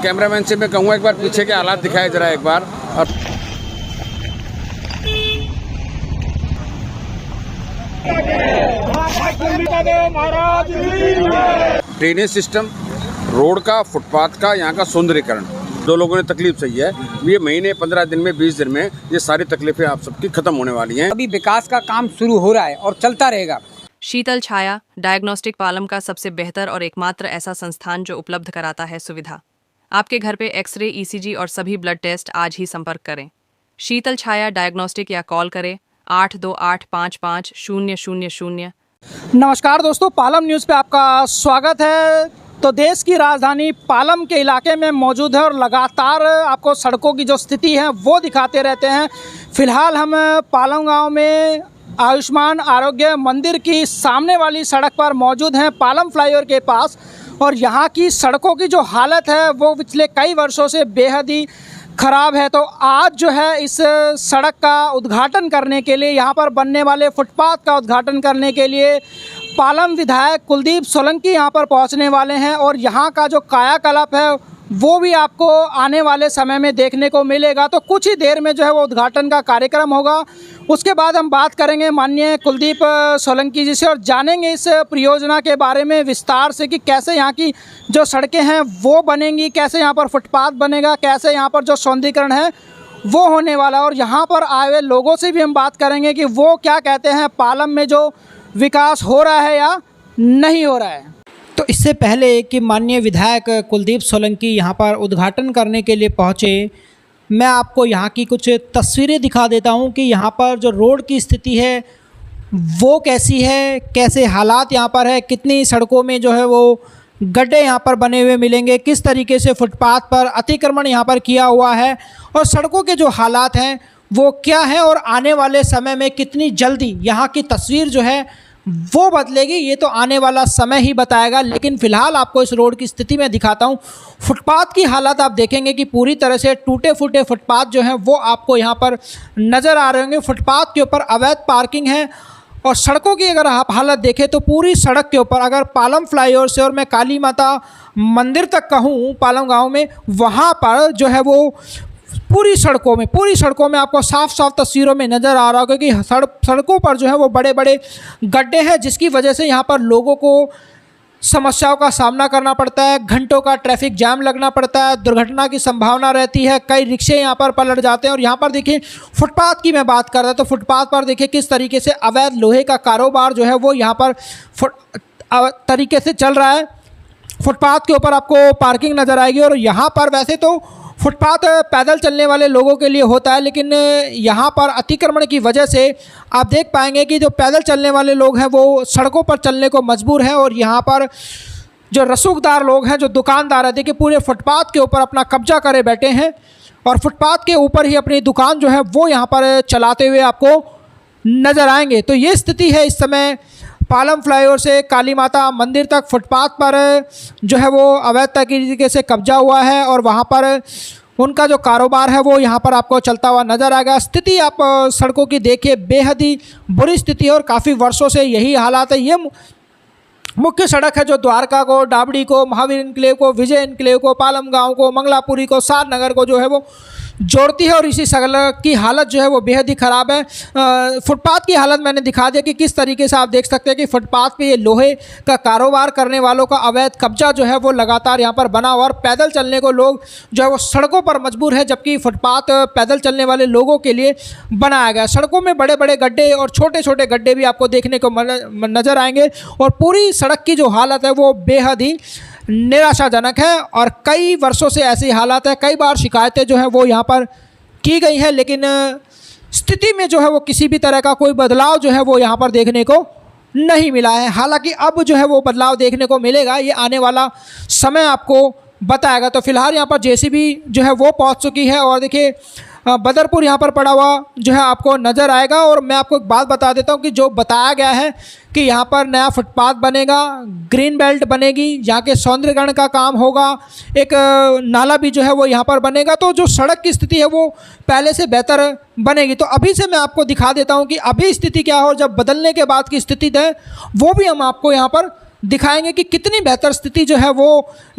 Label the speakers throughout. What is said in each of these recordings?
Speaker 1: Cameraman से मैं कहूँगा एक बार पीछे के हालात दिखाए जरा एक बार। और ड्रेनेज सिस्टम, रोड का, फुटपाथ का, यहाँ का सौंदर्यीकरण, जो लोगों ने तकलीफ सही है, ये महीने 15 दिन में 20 दिन में ये सारी तकलीफें आप सबकी खत्म होने वाली हैं।
Speaker 2: अभी विकास का काम शुरू हो रहा है और चलता रहेगा।
Speaker 3: शीतल छाया डायग्नोस्टिक पालम का सबसे बेहतर और एकमात्र ऐसा संस्थान जो उपलब्ध कराता है सुविधा। आपके घर पे एक्सरे, ईसीजी और सभी ब्लड टेस्ट आज ही संपर्क करें। शीतल छाया डायग्नोस्टिक या कॉल करें 82855000।
Speaker 4: नमस्कार दोस्तों, पालम न्यूज़ पे आपका स्वागत है। तो देश की राजधानी पालम के इलाके में मौजूद है और लगातार आपको सड़कों की जो स्थिति है वो दिखाते रहते हैं। फ़िलहाल हम पालम गांव में आयुष्मान आरोग्य मंदिर की सामने वाली सड़क पर मौजूद हैं, पालम फ्लाईओवर के पास। और यहाँ की सड़कों की जो हालत है वो पिछले कई वर्षों से बेहद ही ख़राब है। तो आज जो है इस सड़क का उद्घाटन करने के लिए, यहाँ पर बनने वाले फुटपाथ का उद्घाटन करने के लिए पालम विधायक कुलदीप सोलंकी यहाँ पर पहुँचने वाले हैं। और यहाँ का जो कायाकल्प है वो भी आपको आने वाले समय में देखने को मिलेगा। तो कुछ ही देर में जो है वो उद्घाटन का कार्यक्रम होगा। उसके बाद हम बात करेंगे माननीय कुलदीप सोलंकी जी से और जानेंगे इस परियोजना के बारे में विस्तार से कि कैसे यहाँ की जो सड़कें हैं वो बनेंगी, कैसे यहाँ पर फुटपाथ बनेगा, कैसे यहाँ पर जो सौंदर्यीकरण है वो होने वाला है। और यहाँ पर आए हुए लोगों से भी हम बात करेंगे कि वो क्या कहते हैं, पालम में जो विकास हो रहा है या नहीं हो रहा है। तो इससे पहले कि माननीय विधायक कुलदीप सोलंकी यहाँ पर उद्घाटन करने के लिए पहुँचे, मैं आपको यहाँ की कुछ तस्वीरें दिखा देता हूँ कि यहाँ पर जो रोड की स्थिति है वो कैसी है, कैसे हालात यहाँ पर है, कितनी सड़कों में जो है वो गड्ढे यहाँ पर बने हुए मिलेंगे, किस तरीके से फुटपाथ पर अतिक्रमण यहाँ पर किया हुआ है और सड़कों के जो हालात हैं वो क्या है और आने वाले समय में कितनी जल्दी यहाँ की तस्वीर जो है वो बदलेगी, ये तो आने वाला समय ही बताएगा। लेकिन फ़िलहाल आपको इस रोड की स्थिति में दिखाता हूँ। फुटपाथ की हालत आप देखेंगे कि पूरी तरह से टूटे फूटे फुटपाथ जो हैं वो आपको यहाँ पर नज़र आ रहे होंगे। फुटपाथ के ऊपर अवैध पार्किंग है और सड़कों की अगर आप हालत देखें तो पूरी सड़क के ऊपर, अगर पालम फ्लाईओवर से और मैं काली माता मंदिर तक कहूँ पालम गाँव में, वहाँ पर जो है वो पूरी सड़कों में आपको साफ साफ तस्वीरों में नज़र आ रहा होगा कि सड़कों पर जो है वो बड़े बड़े गड्ढे हैं, जिसकी वजह से यहाँ पर लोगों को समस्याओं का सामना करना पड़ता है, घंटों का ट्रैफिक जाम लगना पड़ता है, दुर्घटना की संभावना रहती है, कई रिक्शे यहाँ पर पलट जाते हैं। और यहाँ पर देखिए फुटपाथ की मैं बात कर रहा था, तो फुटपाथ पर देखिए किस तरीके से अवैध लोहे का कारोबार जो है वो यहाँ पर तरीके से चल रहा है। फुटपाथ के ऊपर आपको पार्किंग नज़र आएगी और यहाँ पर वैसे तो फुटपाथ पैदल चलने वाले लोगों के लिए होता है, लेकिन यहाँ पर अतिक्रमण की वजह से आप देख पाएंगे कि जो पैदल चलने वाले लोग हैं वो सड़कों पर चलने को मजबूर हैं। और यहाँ पर जो रसूखदार लोग हैं, जो दुकानदार है, देखिए पूरे फुटपाथ के ऊपर अपना कब्जा करे बैठे हैं और फुटपाथ के ऊपर ही अपनी दुकान जो है वो यहाँ पर चलाते हुए आपको नज़र आएंगे। तो ये स्थिति है इस समय पालम फ्लाईओवर से काली माता मंदिर तक फुटपाथ पर जो है वो अवैध तरीके से कब्जा हुआ है और वहाँ पर उनका जो कारोबार है वो यहाँ पर आपको चलता हुआ नज़र आएगा। स्थिति आप सड़कों की देखिए, बेहद ही बुरी स्थिति है और काफ़ी वर्षों से यही हालात है। ये मुख्य सड़क है जो द्वारका को, डाबड़ी को, महावीर इनक्लेव को, विजय इनक्लेव को, पालम गाँव को, मंगलापुरी को, सार नगर को जो है वो जोड़ती है। और इसी सड़क की हालत जो है वो बेहद ही ख़राब है। फुटपाथ की हालत मैंने दिखा दिया कि किस तरीके से आप देख सकते हैं कि फुटपाथ पे ये लोहे का कारोबार करने वालों का अवैध कब्जा जो है वो लगातार यहाँ पर बना हुआ और पैदल चलने को लोग जो है वो सड़कों पर मजबूर है, जबकि फुटपाथ पैदल चलने वाले लोगों के लिए बनाया गया। सड़कों में बड़े बड़े गड्ढे और छोटे छोटे गड्ढे भी आपको देखने को नज़र आएंगे और पूरी सड़क की जो हालत है वो बेहद ही निराशाजनक है। और कई वर्षों से ऐसी हालात है, कई बार शिकायतें जो है वो यहाँ पर की गई है, लेकिन स्थिति में जो है वो किसी भी तरह का कोई बदलाव जो है वो यहाँ पर देखने को नहीं मिला है। हालांकि अब जो है वो बदलाव देखने को मिलेगा, ये आने वाला समय आपको बताएगा। तो फिलहाल यहाँ पर जेसीबी जो है वो पहुँच चुकी है और देखिए बदरपुर यहाँ पर पड़ा हुआ जो है आपको नज़र आएगा। और मैं आपको एक बात बता देता हूँ कि जो बताया गया है कि यहाँ पर नया फुटपाथ बनेगा, ग्रीन बेल्ट बनेगी, यहाँ के सौंदर्यीकरण का काम होगा, एक नाला भी जो है वो यहाँ पर बनेगा, तो जो सड़क की स्थिति है वो पहले से बेहतर बनेगी। तो अभी से मैं आपको दिखा देता हूँ कि अभी स्थिति क्या हो, जब बदलने के बाद की स्थिति है वो भी हम आपको यहाँ पर दिखाएंगे कि कितनी बेहतर स्थिति जो है वो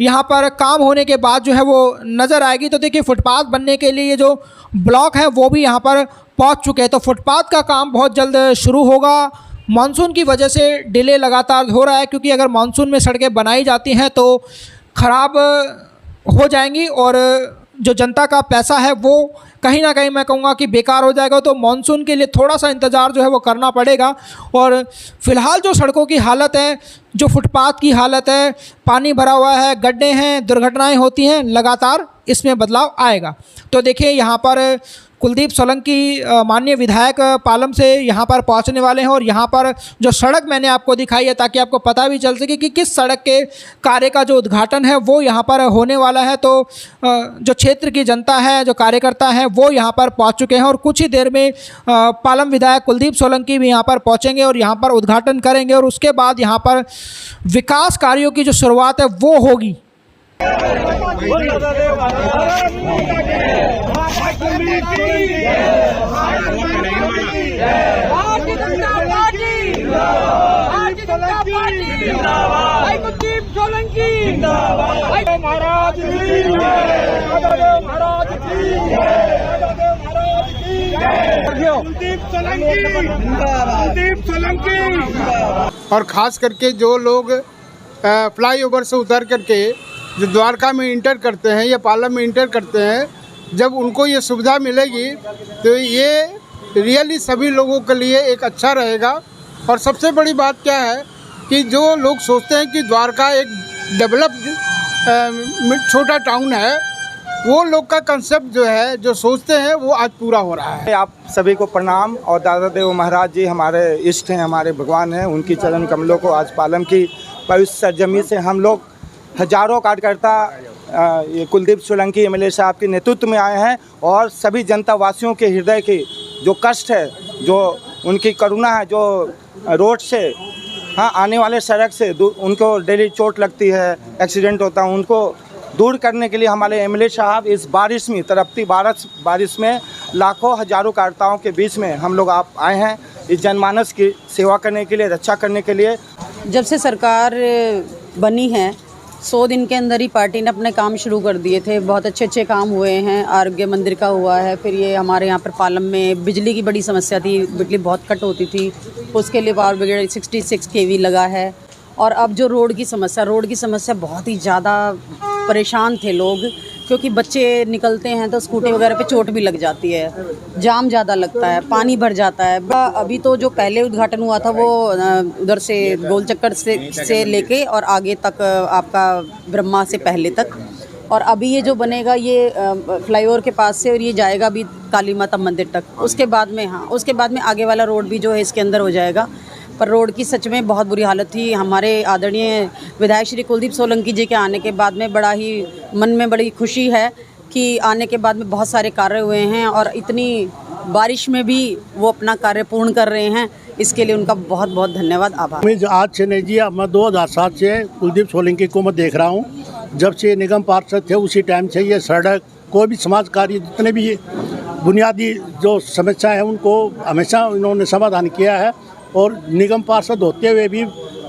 Speaker 4: यहाँ पर काम होने के बाद जो है वो नज़र आएगी। तो देखिए फुटपाथ बनने के लिए जो ब्लॉक है वो भी यहाँ पर पहुँच चुके हैं। तो फुटपाथ का काम बहुत जल्द शुरू होगा। मानसून की वजह से डिले लगातार हो रहा है, क्योंकि अगर मानसून में सड़कें बनाई जाती हैं तो ख़राब हो जाएंगी और जो जनता का पैसा है वो कहीं ना कहीं मैं कहूँगा कि बेकार हो जाएगा। तो मानसून के लिए थोड़ा सा इंतज़ार जो है वो करना पड़ेगा। और फ़िलहाल जो सड़कों की हालत है, जो फुटपाथ की हालत है, पानी भरा हुआ है, गड्ढे हैं, दुर्घटनाएं होती हैं, लगातार इसमें बदलाव आएगा। तो देखिए यहाँ पर कुलदीप सोलंकी माननीय विधायक पालम से यहाँ पर पहुँचने वाले हैं और यहाँ पर जो सड़क मैंने आपको दिखाई है ताकि आपको पता भी चल सके कि किस सड़क के कार्य का जो उद्घाटन है वो यहाँ पर होने वाला है। तो जो क्षेत्र की जनता है, जो कार्यकर्ता हैं, वो यहाँ पर पहुँच चुके हैं और कुछ ही देर में पालम विधायक कुलदीप सोलंकी भी यहाँ पर पहुँचेंगे और यहाँ पर उद्घाटन करेंगे और उसके बाद यहाँ पर विकास कार्यों की जो शुरुआत है वो होगी।
Speaker 5: और ख़ास करके जो लोग फ्लाईओवर से उतर करके जो द्वारका में इंटर करते हैं या पालम में इंटर करते हैं, जब उनको ये सुविधा मिलेगी तो ये रियली सभी लोगों के लिए एक अच्छा रहेगा। और सबसे बड़ी बात क्या है कि जो लोग सोचते हैं कि द्वारका एक डेवलप्ड छोटा टाउन है, वो लोग का कंसेप्ट जो है, जो सोचते हैं, वो आज पूरा हो रहा है।
Speaker 6: आप सभी को प्रणाम। और दादा देव महाराज जी हमारे इष्ट हैं, हमारे भगवान हैं, उनकी चरण कमलों को आज पालम की पवित्र सरजमी से हम लोग हजारों कार्यकर्ता ये कुलदीप सोलंकी एमएलए साहब के नेतृत्व में आए हैं और सभी जनता वासियों के हृदय की जो कष्ट है, जो उनकी करुणा है, जो रोड से आने वाले सड़क से उनको डेली चोट लगती है, एक्सीडेंट होता है, उनको दूर करने के लिए हमारे एमएलए साहब इस बारिश में, तरपती बारिश में लाखों हजारों कार्यकर्ताओं के बीच में हम लोग आप आए हैं इस जनमानस की सेवा करने के लिए, रक्षा करने के लिए।
Speaker 7: जब से सरकार बनी है 100 दिन के अंदर ही पार्टी ने अपने काम शुरू कर दिए थे। बहुत अच्छे काम हुए हैं। आरोग्य मंदिर का हुआ है, फिर ये हमारे यहाँ पर पालम में बिजली की बड़ी समस्या थी, बिजली बहुत कट होती थी, उसके लिए पावर ब्रिगेड 66 kV लगा है। और अब जो रोड की समस्या बहुत ही ज़्यादा परेशान थे लोग, क्योंकि बच्चे निकलते हैं तो स्कूटी वगैरह पे चोट भी लग जाती है, जाम ज़्यादा लगता है, पानी भर जाता है। अभी तो जो पहले उद्घाटन हुआ था वो उधर से गोल चक्कर से लेके और आगे तक आपका ब्रह्मा से पहले तक, और अभी ये जो बनेगा ये फ्लाईओवर के पास से और ये जाएगा भी काली माता मंदिर तक। उसके बाद में आगे वाला रोड भी जो है इसके अंदर हो जाएगा। पर रोड की सच में बहुत बुरी हालत थी। हमारे आदरणीय विधायक श्री कुलदीप सोलंकी जी के आने के बाद में मन में बड़ी खुशी है कि आने के बाद में बहुत सारे कार्य हुए हैं और इतनी बारिश में भी वो अपना कार्य पूर्ण कर रहे हैं। इसके लिए उनका बहुत बहुत धन्यवाद, आभार।
Speaker 8: मैं आज से नहीं जी, मैं 2007 से कुलदीप सोलंकी को मैं देख रहा हूँ। जब से निगम पार्षद थे उसी टाइम से ये सड़क, कोई भी समाज कार्य, जितने भी बुनियादी जो समस्या है उनको हमेशा इन्होंने समाधान किया है। और निगम पार्षद होते हुए भी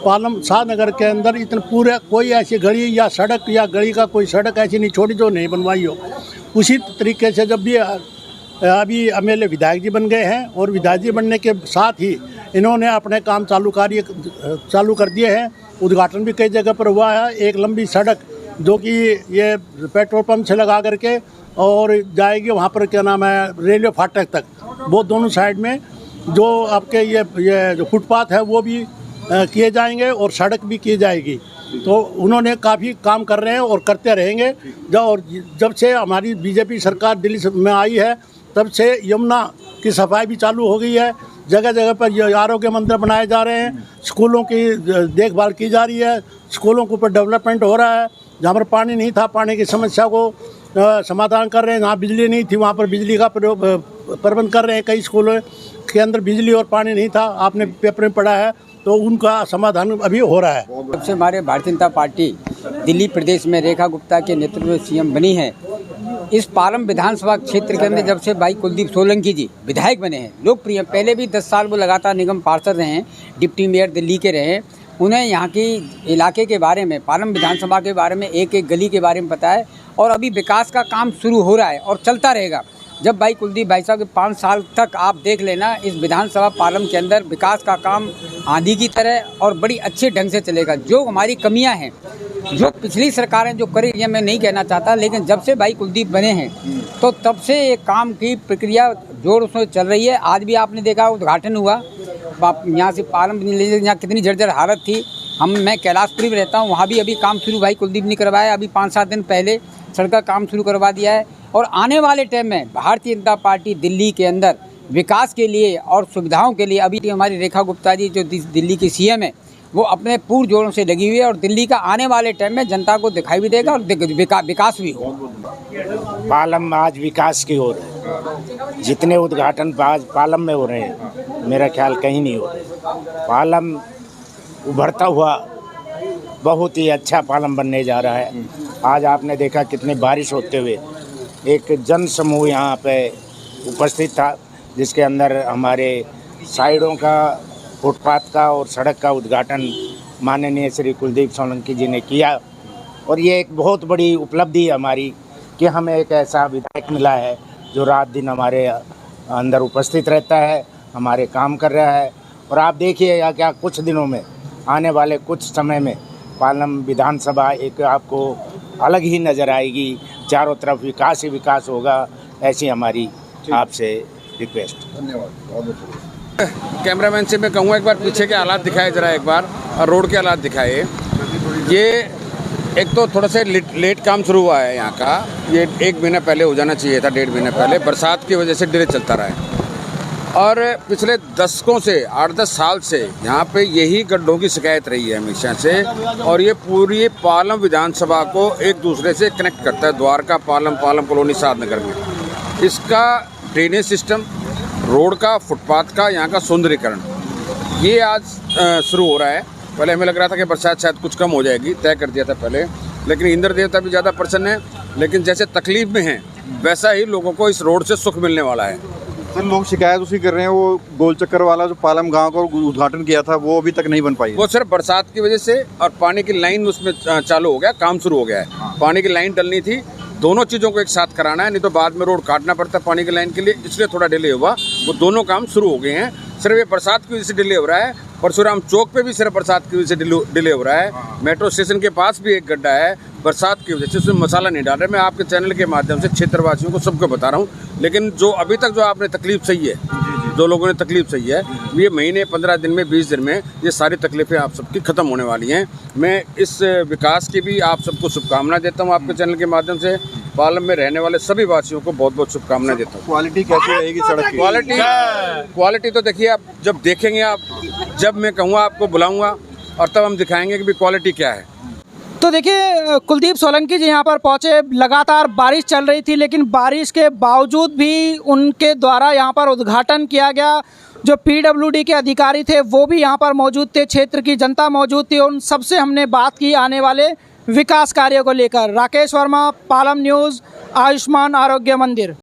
Speaker 8: पालम शाहनगर के अंदर इतने पूरे कोई ऐसी गली या सड़क या गली का कोई सड़क ऐसी नहीं छोड़ी जो नहीं बनवाई हो। उसी तरीके से जब भी अभी एमएलए विधायक जी बन गए हैं और विधायक जी बनने के साथ ही इन्होंने अपने काम चालू कर दिए हैं। उद्घाटन भी कई जगह पर हुआ है। एक लंबी सड़क जो कि ये पेट्रोल पंप से लगा करके और जाएगी वहाँ पर क्या नाम है रेलवे फाटक तक, वो दोनों साइड में जो आपके ये जो फुटपाथ है वो भी किए जाएंगे और सड़क भी की जाएगी। तो उन्होंने काफ़ी काम कर रहे हैं और करते रहेंगे। जब से हमारी बीजेपी सरकार दिल्ली में आई है तब से यमुना की सफाई भी चालू हो गई है। जगह जगह पर आरोग्य मंदिर बनाए जा रहे हैं, स्कूलों की देखभाल की जा रही है, स्कूलों के ऊपर डेवलपमेंट हो रहा है। जहाँ पर पानी नहीं था, पानी की समस्या को समाधान कर रहे हैं। जहाँ बिजली नहीं थी वहाँ पर बिजली का प्रबंध कर रहे हैं। कई स्कूलों के अंदर बिजली और पानी नहीं था, आपने पेपर में पढ़ा है, तो उनका समाधान अभी हो रहा है।
Speaker 2: जब से हमारे भारतीय जनता पार्टी दिल्ली प्रदेश में रेखा गुप्ता के नेतृत्व में सीएम बनी है, इस पालम विधानसभा क्षेत्र के अंदर जब से भाई कुलदीप सोलंकी जी विधायक बने हैं, लोकप्रिय, पहले भी 10 साल वो लगातार निगम पार्षद रहे हैं, डिप्टी मेयर दिल्ली के रहे हैं, उन्हें यहाँ की इलाके के बारे में, पालम विधानसभा के बारे में, एक एक गली के बारे में पता है। और अभी विकास का काम शुरू हो रहा है और चलता रहेगा। जब भाई कुलदीप भाई साहब के 5 साल तक आप देख लेना, इस विधानसभा पालम के अंदर विकास का काम आंधी की तरह और बड़ी अच्छे ढंग से चलेगा। जो हमारी कमियां हैं, जो पिछली सरकारें जो करी, ये मैं नहीं कहना चाहता, लेकिन जब से भाई कुलदीप बने हैं तो तब से ये काम की प्रक्रिया जोर से चल रही है। आज भी आपने देखा उद्घाटन हुआ यहाँ से पालम, यहाँ कितनी जर्जर हालत थी। मैं कैलाशपुरी में रहता हूँ, वहाँ भी अभी काम शुरू भाई कुलदीप ने करवाया। अभी 5-7 दिन पहले सड़क का काम शुरू करवा दिया है। और आने वाले टाइम में भारतीय जनता पार्टी दिल्ली के अंदर विकास के लिए और सुविधाओं के लिए, अभी हमारी रेखा गुप्ता जी जो दिल्ली की सीएम है, वो अपने पूर्ण जोरों से लगी हुई है। और दिल्ली का आने वाले टाइम में जनता को दिखाई भी देगा और विकास भी हो।
Speaker 9: पालम आज विकास की ओर है। जितने उद्घाटन आज पालम में हो रहे हैं, मेरा ख्याल कहीं नहीं हो रहे। पालम उभरता हुआ बहुत ही अच्छा पालम बनने जा रहा है। आज आपने देखा कितनी बारिश होते हुए एक जन समूह यहाँ पे उपस्थित था, जिसके अंदर हमारे साइडों का, फुटपाथ का और सड़क का उद्घाटन माननीय श्री कुलदीप सोलंकी जी ने किया। और ये एक बहुत बड़ी उपलब्धि है हमारी कि हमें एक ऐसा विधायक मिला है जो रात दिन हमारे अंदर उपस्थित रहता है, हमारे काम कर रहा है। और आप देखिए क्या कुछ दिनों में, आने वाले कुछ समय में पालम विधानसभा एक आपको अलग ही नज़र आएगी। चारों तरफ विकास ही विकास होगा, ऐसी हमारी आपसे रिक्वेस्ट।
Speaker 1: कैमरामैन से मैं कहूँगा एक बार पीछे के हालात दिखाए जरा, एक बार और रोड के हालात दिखाए। ये एक तो थोड़ा सा लेट काम शुरू हुआ है यहाँ का। ये 1 महीना पहले हो जाना चाहिए था, 1.5 महीने पहले। बरसात की वजह से डिले चलता रहा है। और पिछले दशकों से, 8-10 साल से यहाँ पे यही गड्ढों की शिकायत रही है हमेशा से। और ये पूरी पालम विधानसभा को एक दूसरे से कनेक्ट करता है, द्वारका पालम, पालम कॉलोनी, साधनगर में। इसका ड्रेनेज सिस्टम, रोड का, फुटपाथ का, यहाँ का सौंदर्यीकरण, ये आज शुरू हो रहा है। पहले हमें लग रहा था कि बरसात शायद कुछ कम हो जाएगी, तय कर दिया था पहले, लेकिन इंद्र देवता भी ज़्यादा प्रसन्न है। लेकिन जैसे तकलीफ में हैं, वैसा ही लोगों को इस रोड से सुख मिलने वाला है।
Speaker 10: सर, लोग शिकायत उसी कर रहे हैं, वो गोल चक्कर वाला जो पालम गांव का उद्घाटन किया था वो अभी तक नहीं बन पाई।
Speaker 1: वो सिर्फ बरसात की वजह से और पानी की लाइन उसमें चालू हो गया, काम शुरू हो गया है। पानी की लाइन डलनी थी, दोनों चीज़ों को एक साथ कराना है, नहीं तो बाद में रोड काटना पड़ता है पानी की लाइन के लिए, इसलिए थोड़ा डिले हुआ। वो दोनों काम शुरू हो गए हैं। सिर्फ ये बरसात की वजह से डिले हो रहा है। परशुराम चौक पे भी सिर्फ बरसात की वजह से डिले हो रहा है। मेट्रो स्टेशन के पास भी एक गड्ढा है, बरसात की वजह से उसमें मसाला नहीं डाल रहे। मैं आपके चैनल के माध्यम से क्षेत्रवासियों को सबको बता रहा हूँ। लेकिन जो अभी तक जो आपने तकलीफ सही है, जो लोगों ने तकलीफ सही है, ये महीने, 15 दिन में, 20 दिन में ये सारी तकलीफें आप सबकी ख़त्म होने वाली हैं। मैं इस विकास की भी आप सबको शुभकामनाएं देता हूँ आपके चैनल के माध्यम से। पालम में रहने वाले सभी वासियों को बहुत बहुत शुभकामनाएं देता हूँ।
Speaker 10: क्वालिटी कैसी रहेगी सड़क की?
Speaker 1: क्वालिटी तो देखिए, आप जब देखेंगे, आप जब मैं कहूँगा आपको बुलाऊँगा और तब हम दिखाएंगे कि भी क्वालिटी क्या है।
Speaker 4: तो देखिए, कुलदीप सोलंकी जी यहाँ पर पहुँचे। लगातार बारिश चल रही थी, लेकिन बारिश के बावजूद भी उनके द्वारा यहाँ पर उद्घाटन किया गया। जो PWD के अधिकारी थे वो भी यहाँ पर मौजूद थे, क्षेत्र की जनता मौजूद थी। उन सबसे हमने बात की आने वाले विकास कार्यों को लेकर। राकेश वर्मा, पालम न्यूज़, आयुष्मान आरोग्य मंदिर।